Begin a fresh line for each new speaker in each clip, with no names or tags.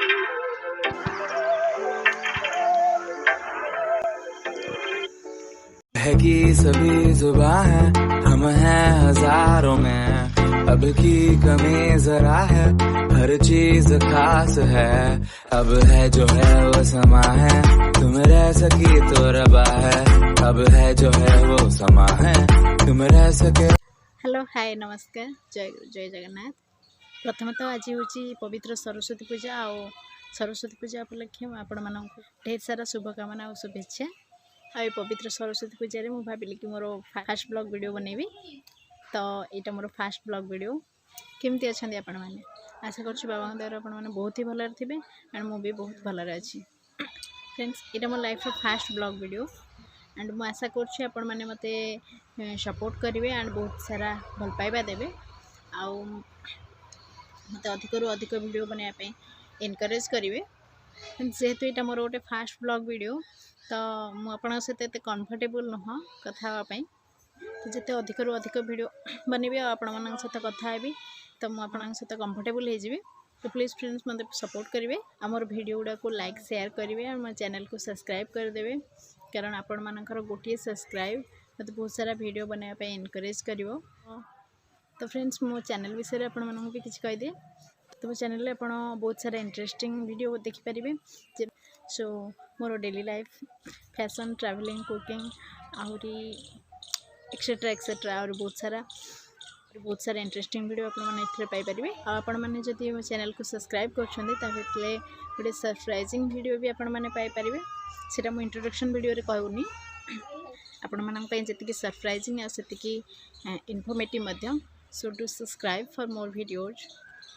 है कि सभी जुबां है, हम हैं हजारों में, अब की कमी जरा है, हर चीज खास है, अब है जो है वो समा है, तुम रह सकी तो रबा है, अब है जो है वो समा है, तुम रह सके।
हेलो हाय नमस्कार जय जय जगन्नाथ। प्रथम तो आज हूँ पवित्र सरस्वती पूजा आ सरस्वती पूजा उपलक्षे आपण मानक ढेर सारा शुभकामना और शुभेच्छा। आ पवित्र सरस्वती पूजा रे भाविली कि मोर फास्ट ब्लॉग वीडियो बनैबी, तो यहाँ मोर फास्ट ब्लॉग वीडियो केमती अच्छा आपण मैंने आशा कर बाबा दया आपण मैंने बहुत ही भलरे थे एंड मु भी बहुत भलरे अच्छी। फ्रेंड्स यहाँ more life fast blog video and मु आशा कर आपण मैंने मते सपोर्ट करेंगे एंड बहुत सारा भल पाइबा देवे आउ मत अधिक रु अधिक वीडियो बनाया एनकरेज करेंगे। जेहेतु यहाँ मोर गोटे फास्ट ब्लॉग वीडियो तो मुझे सहित एत कंफर्टेबल नुह कथापी, तो जिते अधिक रु अधिक वीडियो बनैबी आपण मान सहित कथा हेबी तो मुझे सहित कंफर्टेबल हो। तो प्लीज़ फ्रेंड्स मत सपोर्ट करेंगे, आमर वीडियो गुड़ा को लाइक शेयर करेंगे और मो चैनल को सब्सक्राइब करदे, कारण आपण मानकर गोटे सब्सक्राइब मत बहुत सारा वीडियो बनाया एनकरेज कर। तो फ्रेंड्स मो चैनल विषय आपण मानक भी किसी कहीदे, तो मो चैनल आप बहुत सारा इंटरेस्टिंग वीडियो देखिपारे। सो मोर daily life fashion travelling cooking आहरी एक्सेट्रा एक्सेट्रा और बहुत सारा इंटरेस्टिंग वीडियो आपरे आपण मैंने जदि मो चैनल को सब्सक्राइब कर गोटे सरप्राइजिंग वीडियो भी आपण मैंने पाइपर से मो इंट्रोडक्शन वीडियो रे कहूनी आपण मानी जी सरप्राइजिंग आती informative. So do subscribe for more videos.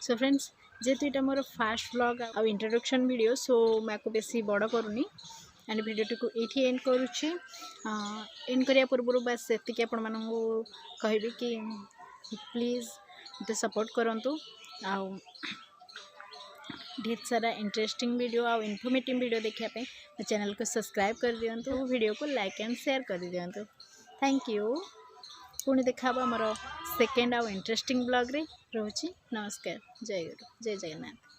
So friends जेहेतु यहाँ मोर फास्ट ब्लॉग आ इंट्रोडक्शन वीडियो, सो मैं आपको बेसी बड़ करूनी एंड वीडियो को ये एंड करुच्छे। एंड करने पूर्व बस से आपण मानू कहबी कि प्लीज़ मत सपोर्ट करंतु आउ ढेर सारा इंटरेस्टिंग वीडियो आ इनफॉर्मेटिव वीडियो देखापी चैनल को सब्सक्राइब कर दिंतु, वीडियो को लाइक एंड शेयर कर दिंतु। Thank you. पुणी देखा मोर सेकेंड आउ इंटरेस्टिंग ब्लॉग रे रोची। नमस्कार, जय गुरु, जय जगन्नाथ।